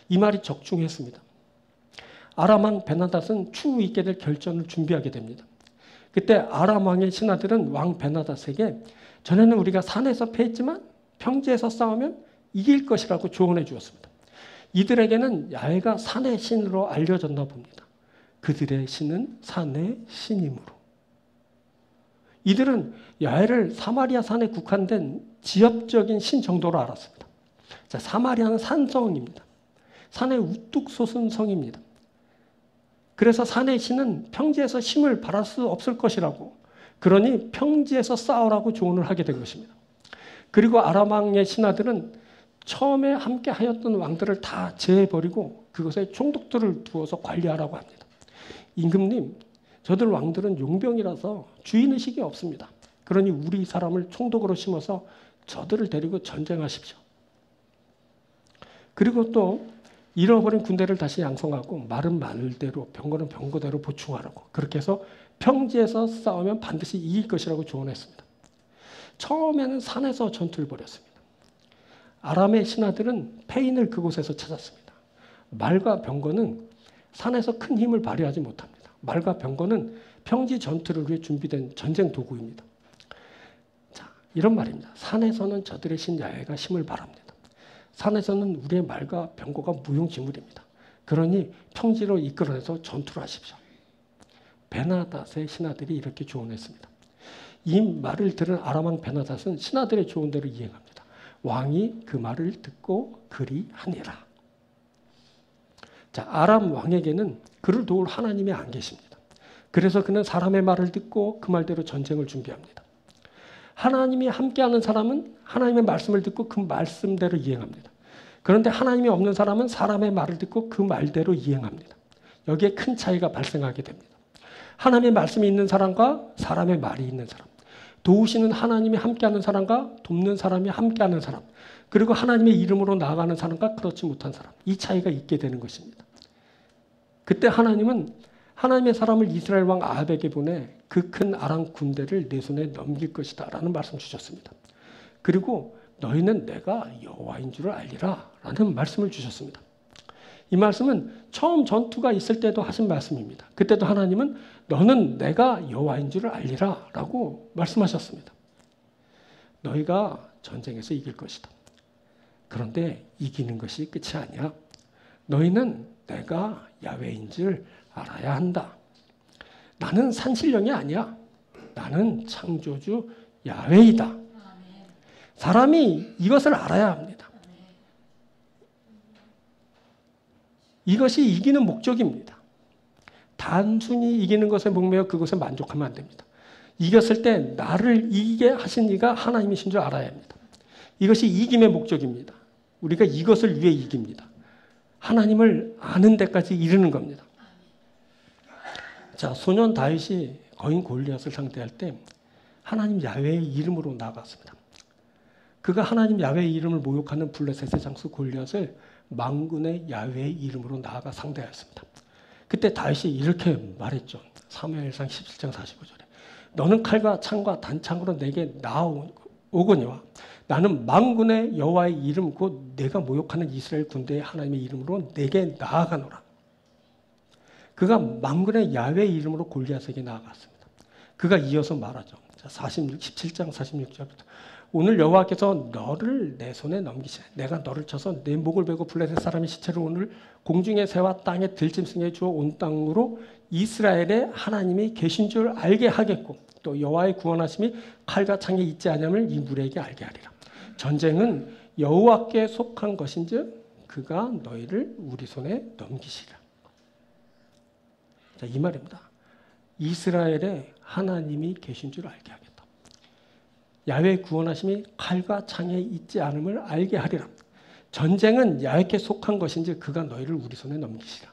이 말이 적중했습니다. 아람 왕 베나닷은 추후 있게 될 결전을 준비하게 됩니다. 그때 아람 왕의 신하들은 왕 베나닷에게 전에는 우리가 산에서 패했지만 평지에서 싸우면 이길 것이라고 조언해 주었습니다. 이들에게는 야훼가 산의 신으로 알려졌나 봅니다. 그들의 신은 산의 신이므로. 이들은 야훼를 사마리아 산에 국한된 지역적인 신 정도로 알았습니다. 자, 사마리아는 산성입니다. 산에 우뚝 솟은 성입니다. 그래서 산의 신은 평지에서 힘을 발할 수 없을 것이라고, 그러니 평지에서 싸우라고 조언을 하게 된 것입니다. 그리고 아람 왕의 신하들은 처음에 함께 하였던 왕들을 다 제해버리고 그것에 총독들을 두어서 관리하라고 합니다. 임금님, 저들 왕들은 용병이라서 주인의식이 없습니다. 그러니 우리 사람을 총독으로 심어서 저들을 데리고 전쟁하십시오. 그리고 또 잃어버린 군대를 다시 양성하고 말은 말대로 병거는 병거대로 보충하라고, 그렇게 해서 평지에서 싸우면 반드시 이길 것이라고 조언했습니다. 처음에는 산에서 전투를 벌였습니다. 아람의 신하들은 패인을 그곳에서 찾았습니다. 말과 병거는 산에서 큰 힘을 발휘하지 못합니다. 말과 병거는 평지 전투를 위해 준비된 전쟁 도구입니다. 자, 이런 말입니다. 산에서는 저들의 신 야훼가 힘을 발합니다. 산에서는 우리의 말과 병거가 무용지물입니다. 그러니 평지로 이끌어내서 전투를 하십시오. 베나닷의 신하들이 이렇게 조언했습니다. 이 말을 들은 아람 왕 베나닷은 신하들의 조언대로 이행합니다. 왕이 그 말을 듣고 그리하니라. 자, 아람 왕에게는 그를 도울 하나님이 안 계십니다. 그래서 그는 사람의 말을 듣고 그 말대로 전쟁을 준비합니다. 하나님이 함께하는 사람은 하나님의 말씀을 듣고 그 말씀대로 이행합니다. 그런데 하나님이 없는 사람은 사람의 말을 듣고 그 말대로 이행합니다. 여기에 큰 차이가 발생하게 됩니다. 하나님의 말씀이 있는 사람과 사람의 말이 있는 사람, 도우시는 하나님이 함께하는 사람과 돕는 사람이 함께하는 사람, 그리고 하나님의 이름으로 나아가는 사람과 그렇지 못한 사람, 이 차이가 있게 되는 것입니다. 그때 하나님은 하나님의 사람을 이스라엘 왕 아합에게 보내 그 큰 아람 군대를 내 손에 넘길 것이다 라는 말씀 주셨습니다. 그리고 너희는 내가 여호와인 줄을 알리라 라는 말씀을 주셨습니다. 이 말씀은 처음 전투가 있을 때도 하신 말씀입니다. 그때도 하나님은 너는 내가 여호와인 줄을 알리라 라고 말씀하셨습니다. 너희가 전쟁에서 이길 것이다. 그런데 이기는 것이 끝이 아니야. 너희는 내가 야훼인 줄 알아야 한다. 나는 산신령이 아니야. 나는 창조주 야훼이다. 사람이 이것을 알아야 합니다. 이것이 이기는 목적입니다. 단순히 이기는 것에 목매어 그것에 만족하면 안 됩니다. 이겼을 때 나를 이기게 하신 이가 하나님이신 줄 알아야 합니다. 이것이 이김의 목적입니다. 우리가 이것을 위해 이깁니다. 하나님을 아는 데까지 이르는 겁니다. 자, 소년 다윗이 거인 골리앗을 상대할 때 하나님 야훼의 이름으로 나아갔습니다. 그가 하나님 야훼의 이름을 모욕하는 블레셋의 장수 골리앗을 만군의 야훼의 이름으로 나아가 상대하였습니다. 그때 다윗이 이렇게 말했죠. 사무엘상 17장 45절에 너는 칼과 창과 단창으로 내게 나아오거니와 나는 만군의 여호와의 이름 곧 내가 모욕하는 이스라엘 군대의 하나님의 이름으로 내게 나아가노라. 그가 만군의 야훼의 이름으로 골리앗에게 나아갔습니다. 그가 이어서 말하죠. 17장 46절부터 오늘 여호와께서 너를 내 손에 넘기시네. 내가 너를 쳐서 내 목을 베고 블레셋 사람의 시체를 오늘 공중의 새와 땅의 들짐승에 주어 온 땅으로 이스라엘의 하나님이 계신 줄 알게 하겠고 또 여호와의 구원하심이 칼과 창에 있지 않음을 이 무리에게 알게 하리라. 전쟁은 여호와께 속한 것인즉 그가 너희를 우리 손에 넘기시리라. 자, 이 말입니다. 이스라엘의 하나님이 계신 줄 알게 하겠다. 야훼의 구원하심이 칼과 창에 있지 않음을 알게 하리라. 전쟁은 야훼께 속한 것인지 그가 너희를 우리 손에 넘기시라.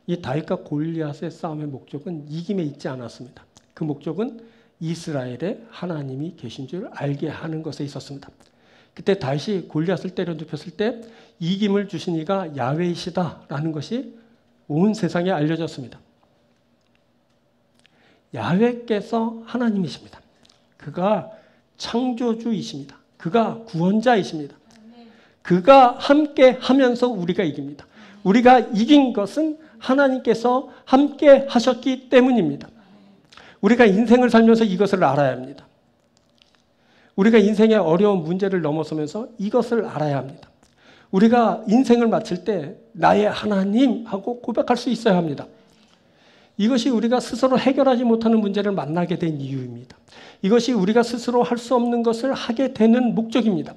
이 다윗과 골리앗의 싸움의 목적은 이김에 있지 않았습니다. 그 목적은 이스라엘의 하나님이 계신 줄 알게 하는 것에 있었습니다. 그때 다윗이 골리앗을 때려 눕혔을 때 이김을 주신 이가 야훼이시다라는 것이 온 세상에 알려졌습니다. 야훼께서 하나님이십니다. 그가 창조주이십니다. 그가 구원자이십니다. 그가 함께 하면서 우리가 이깁니다. 우리가 이긴 것은 하나님께서 함께 하셨기 때문입니다. 우리가 인생을 살면서 이것을 알아야 합니다. 우리가 인생의 어려운 문제를 넘어서면서 이것을 알아야 합니다. 우리가 인생을 마칠 때 나의 하나님 하고 고백할 수 있어야 합니다. 이것이 우리가 스스로 해결하지 못하는 문제를 만나게 된 이유입니다. 이것이 우리가 스스로 할 수 없는 것을 하게 되는 목적입니다.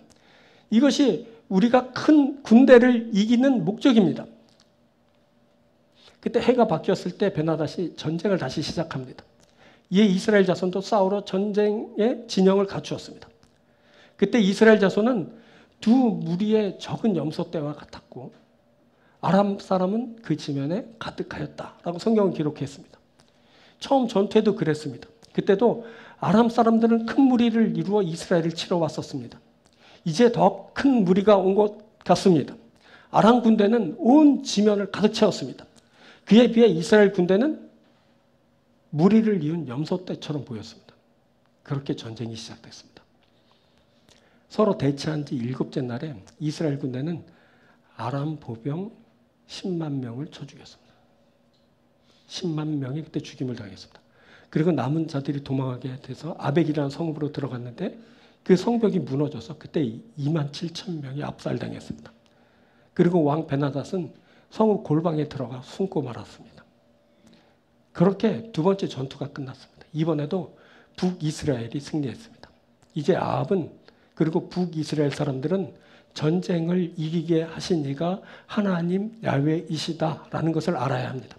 이것이 우리가 큰 군대를 이기는 목적입니다. 그때 해가 바뀌었을 때 베나닷이 전쟁을 다시 시작합니다. 이에 이스라엘 자손도 싸우러 전쟁의 진영을 갖추었습니다. 그때 이스라엘 자손은 두 무리의 적은 염소 떼와 같았고 아람 사람은 그 지면에 가득하였다라고 성경은 기록했습니다. 처음 전투에도 그랬습니다. 그때도 아람 사람들은 큰 무리를 이루어 이스라엘을 치러 왔었습니다. 이제 더 큰 무리가 온 것 같습니다. 아람 군대는 온 지면을 가득 채웠습니다. 그에 비해 이스라엘 군대는 무리를 이은 염소떼처럼 보였습니다. 그렇게 전쟁이 시작됐습니다. 서로 대치한 지 7째 날에 이스라엘 군대는 아람 보병 10만 명을 쳐 죽였습니다. 10만 명이 그때 죽임을 당했습니다. 그리고 남은 자들이 도망하게 돼서 아벡이라는 성읍으로 들어갔는데 그 성벽이 무너져서 그때 2만 7천 명이 압살당했습니다. 그리고 왕 베나닷은 성읍 골방에 들어가 숨고 말았습니다. 그렇게 두 번째 전투가 끝났습니다. 이번에도 북이스라엘이 승리했습니다. 이제 아합은 그리고 북이스라엘 사람들은 전쟁을 이기게 하신 이가 하나님 야훼이시다라는 것을 알아야 합니다.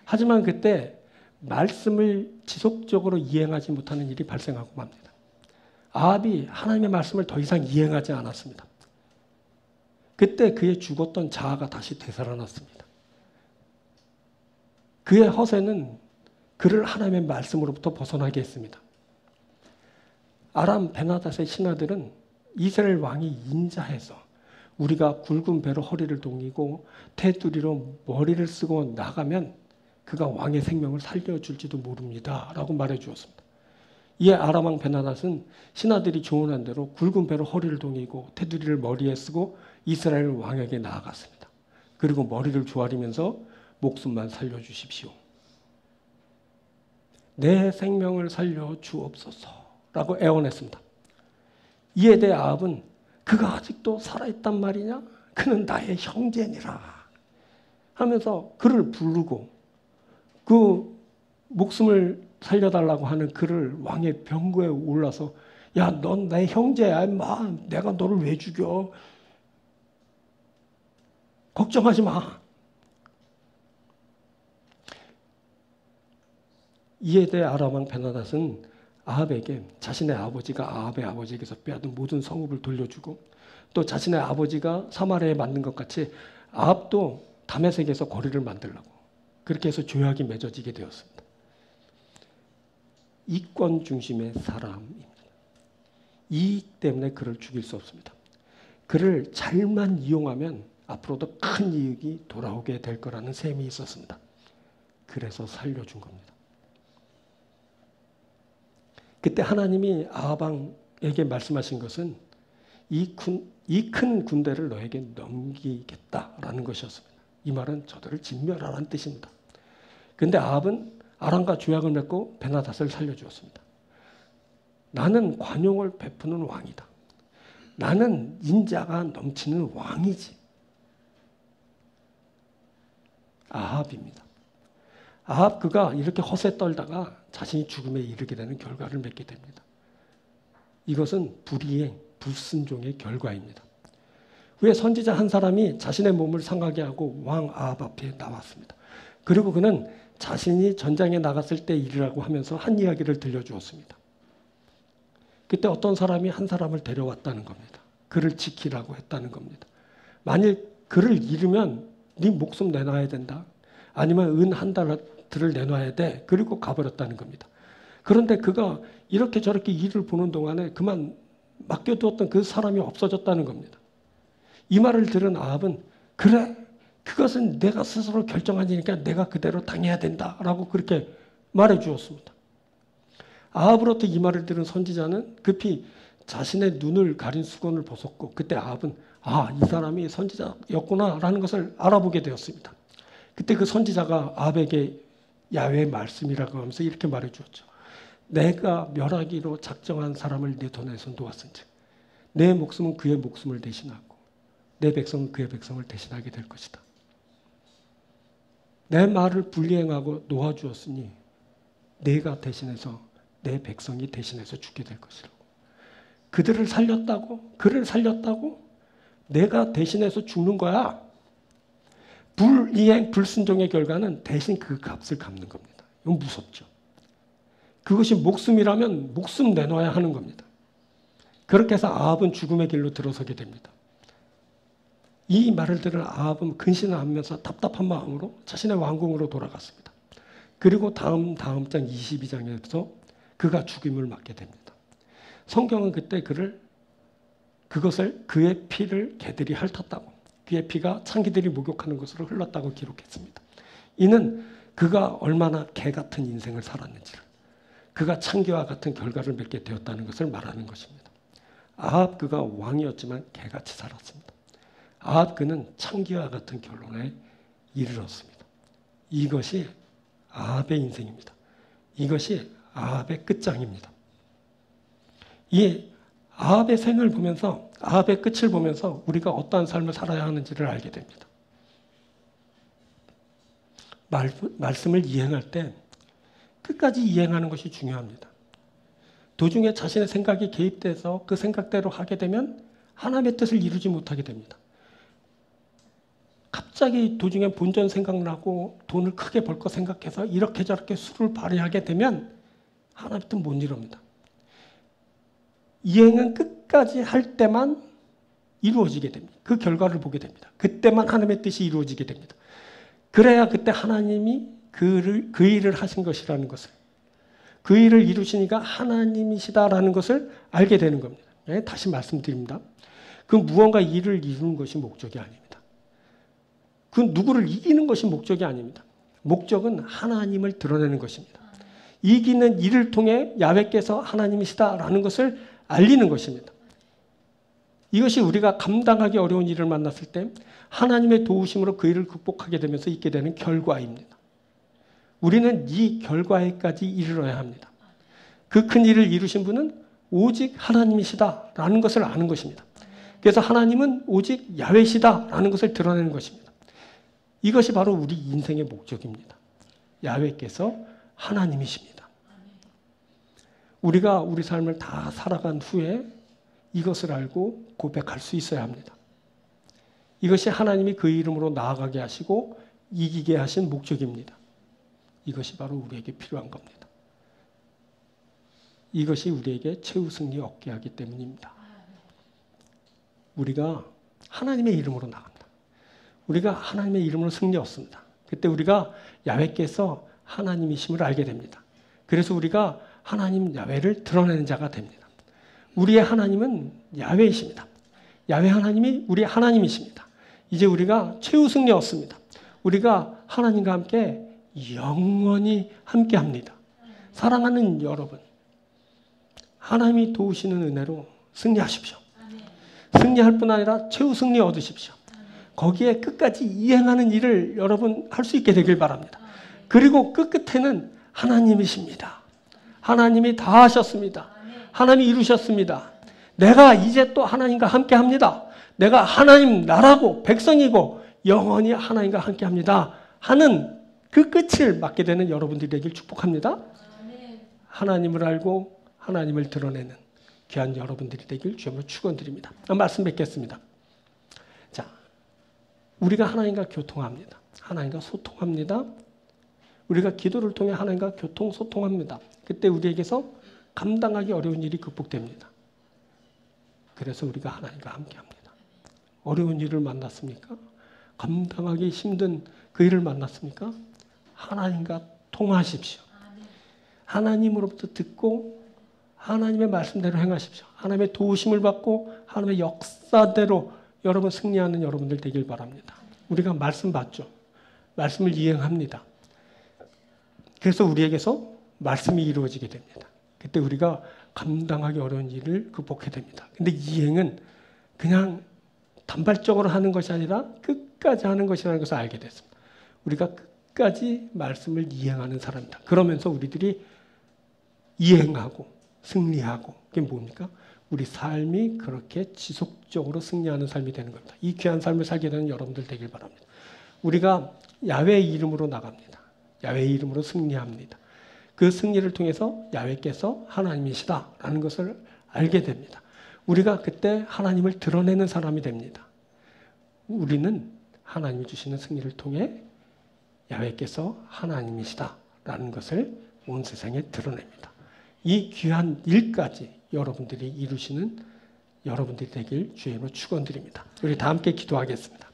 하지만 그때 말씀을 지속적으로 이행하지 못하는 일이 발생하고 맙니다. 아합이 하나님의 말씀을 더 이상 이행하지 않았습니다. 그때 그의 죽었던 자아가 다시 되살아났습니다. 그의 허세는 그를 하나님의 말씀으로부터 벗어나게 했습니다. 아람 베나닷의 신하들은 이스라엘 왕이 인자해서 우리가 굵은 배로 허리를 동이고 테두리로 머리를 쓰고 나가면 그가 왕의 생명을 살려줄지도 모릅니다 라고 말해 주었습니다. 이에 아람 왕 베나닷은 신하들이 조언한 대로 굵은 배로 허리를 동이고 테두리를 머리에 쓰고 이스라엘 왕에게 나아갔습니다. 그리고 머리를 조아리면서 목숨만 살려주십시오. 내 생명을 살려주옵소서라고 애원했습니다. 이에 대해 아합은 그가 아직도 살아있단 말이냐? 그는 나의 형제니라 하면서 그를 부르고 그 목숨을 살려달라고 하는 그를 왕의 병거에 올라서 야, 넌 내 형제야 임마. 내가 너를 왜 죽여? 걱정하지 마. 이에 대해 아람 왕 베나닷은 아합에게 자신의 아버지가 아합의 아버지에게서 빼앗은 모든 성읍을 돌려주고 또 자신의 아버지가 사마리아에 만든 것 같이 아합도 다메섹에서 거리를 만들라고 그렇게 해서 조약이 맺어지게 되었습니다. 이권 중심의 사람입니다. 이익 때문에 그를 죽일 수 없습니다. 그를 잘만 이용하면 앞으로도 큰 이익이 돌아오게 될 거라는 셈이 있었습니다. 그래서 살려준 겁니다. 그때 하나님이 아합 왕에게 말씀하신 것은 이 큰 군대를 너에게 넘기겠다라는 것이었습니다. 이 말은 저들을 진멸하라는 뜻입니다. 그런데 아합은 아람과 조약을 맺고 베나닷을 살려주었습니다. 나는 관용을 베푸는 왕이다. 나는 인자가 넘치는 왕이지. 아합입니다. 아합 그가 이렇게 허세 떨다가 자신이 죽음에 이르게 되는 결과를 맺게 됩니다. 이것은 불이행, 불순종의 결과입니다. 후에 선지자 한 사람이 자신의 몸을 상하게 하고 왕 아합 앞에 나왔습니다. 그리고 그는 자신이 전장에 나갔을 때 일이라고 하면서 한 이야기를 들려주었습니다. 그때 어떤 사람이 한 사람을 데려왔다는 겁니다. 그를 지키라고 했다는 겁니다. 만일 그를 잃으면 네 목숨 내놔야 된다. 아니면 은 한 달러를 내놔야 돼. 그리고 가버렸다는 겁니다. 그런데 그가 이렇게 저렇게 일을 보는 동안에 그만 맡겨두었던 그 사람이 없어졌다는 겁니다. 이 말을 들은 아합은 그래, 그것은 내가 스스로 결정하니까 내가 그대로 당해야 된다라고 그렇게 말해 주었습니다. 아합으로부터 이 말을 들은 선지자는 급히 자신의 눈을 가린 수건을 벗었고 그때 아합은 이 사람이 선지자였구나라는 것을 알아보게 되었습니다. 그때 그 선지자가 아합에게 야훼의 말씀이라고 하면서 이렇게 말해 주었죠. 내가 멸하기로 작정한 사람을 내 손에서 놓았은즉 내 목숨은 그의 목숨을 대신하고 내 백성은 그의 백성을 대신하게 될 것이다. 내 말을 불이행하고 놓아주었으니 내가 대신해서 내 백성이 대신해서 죽게 될 것이라고. 그들을 살렸다고? 그를 살렸다고? 내가 대신해서 죽는 거야. 불이행, 불순종의 결과는 대신 그 값을 갚는 겁니다. 이건 무섭죠. 그것이 목숨이라면 목숨 내놔야 하는 겁니다. 그렇게 해서 아합은 죽음의 길로 들어서게 됩니다. 이 말을 들은 아합은 근신을 하면서 답답한 마음으로 자신의 왕궁으로 돌아갔습니다. 그리고 다음 장 22장에서 그가 죽임을 맞게 됩니다. 성경은 그때 그것을 그의 피를 개들이 핥았다고, 그의 피가 창기들이 목욕하는 것으로 흘렀다고 기록했습니다. 이는 그가 얼마나 개 같은 인생을 살았는지를, 그가 창기와 같은 결과를 맺게 되었다는 것을 말하는 것입니다. 아합 그가 왕이었지만 개같이 살았습니다. 아합 그는 창기와 같은 결론에 이르렀습니다. 이것이 아합의 인생입니다. 이것이 아합의 끝장입니다. 이 아합의 생을 보면서, 아합의 끝을 보면서 우리가 어떠한 삶을 살아야 하는지를 알게 됩니다. 말씀을 이행할 때 끝까지 이행하는 것이 중요합니다. 도중에 자신의 생각이 개입돼서 그 생각대로 하게 되면 하나님의 뜻을 이루지 못하게 됩니다. 갑자기 도중에 본전 생각나고 돈을 크게 벌 거 생각해서 이렇게 저렇게 수를 발휘하게 되면 하나님의 뜻 못 이룹니다. 이행은 끝까지 할 때만 이루어지게 됩니다. 그 결과를 보게 됩니다. 그때만 하나님의 뜻이 이루어지게 됩니다. 그래야 그때 하나님이 그 일을 하신 것이라는 것을, 그 일을 이루시니까 하나님이시다라는 것을 알게 되는 겁니다. 네, 다시 말씀드립니다. 그 무언가 일을 이루는 것이 목적이 아닙니다. 그 누구를 이기는 것이 목적이 아닙니다. 목적은 하나님을 드러내는 것입니다. 이기는 일을 통해 야훼께서 하나님이시다라는 것을 알리는 것입니다. 이것이 우리가 감당하기 어려운 일을 만났을 때 하나님의 도우심으로 그 일을 극복하게 되면서 있게 되는 결과입니다. 우리는 이 결과에까지 이르러야 합니다. 그 큰 일을 이루신 분은 오직 하나님이시다라는 것을 아는 것입니다. 그래서 하나님은 오직 야훼시다라는 것을 드러내는 것입니다. 이것이 바로 우리 인생의 목적입니다. 야훼께서 하나님이십니다. 우리가 우리 삶을 다 살아간 후에 이것을 알고 고백할 수 있어야 합니다. 이것이 하나님이 그 이름으로 나아가게 하시고 이기게 하신 목적입니다. 이것이 바로 우리에게 필요한 겁니다. 이것이 우리에게 최후 승리 얻게 하기 때문입니다. 우리가 하나님의 이름으로 나갑니다. 우리가 하나님의 이름으로 승리 얻습니다. 그때 우리가 야훼께서 하나님이심을 알게 됩니다. 그래서 우리가 하나님 야훼를 드러내는 자가 됩니다. 우리의 하나님은 야훼이십니다. 야훼 하나님이 우리의 하나님이십니다. 이제 우리가 최후 승리 얻습니다. 우리가 하나님과 함께 영원히 함께합니다. 사랑하는 여러분, 하나님이 도우시는 은혜로 승리하십시오. 승리할 뿐 아니라 최후 승리 얻으십시오. 거기에 끝까지 이행하는 일을 여러분 할 수 있게 되길 바랍니다. 그리고 끝끝에는 하나님이십니다. 하나님이 다 하셨습니다. 하나님이 이루셨습니다. 내가 이제 또 하나님과 함께합니다. 내가 하나님 나라고 백성이고 영원히 하나님과 함께합니다 하는 그 끝을 맞게 되는 여러분들이 되길 축복합니다. 하나님을 알고 하나님을 드러내는 귀한 여러분들이 되길 주님으로 축원드립니다. 말씀 뵙겠습니다. 자, 우리가 하나님과 교통합니다. 하나님과 소통합니다. 우리가 기도를 통해 하나님과 교통, 소통합니다. 그때 우리에게서 감당하기 어려운 일이 극복됩니다. 그래서 우리가 하나님과 함께합니다. 어려운 일을 만났습니까? 감당하기 힘든 그 일을 만났습니까? 하나님과 통하십시오. 하나님으로부터 듣고 하나님의 말씀대로 행하십시오. 하나님의 도우심을 받고 하나님의 역사대로 여러분 승리하는 여러분들 되길 바랍니다. 우리가 말씀 받죠. 말씀을 이행합니다. 그래서 우리에게서 말씀이 이루어지게 됩니다. 그때 우리가 감당하기 어려운 일을 극복해야 됩니다. 근데 이행은 그냥 단발적으로 하는 것이 아니라 끝까지 하는 것이라는 것을 알게 됐습니다. 우리가 끝까지 말씀을 이행하는 사람이다. 그러면서 우리들이 이행하고 승리하고 그게 뭡니까? 우리 삶이 그렇게 지속적으로 승리하는 삶이 되는 겁니다. 이 귀한 삶을 살게 되는 여러분들 되길 바랍니다. 우리가 야훼의 이름으로 나갑니다. 야훼의 이름으로 승리합니다. 그 승리를 통해서 야훼께서 하나님이시다라는 것을 알게 됩니다. 우리가 그때 하나님을 드러내는 사람이 됩니다. 우리는 하나님이 주시는 승리를 통해 야훼께서 하나님이시다라는 것을 온 세상에 드러냅니다. 이 귀한 일까지 여러분들이 이루시는 여러분들이 되길 주의 이름으로 축원드립니다. 우리 다 함께 기도하겠습니다.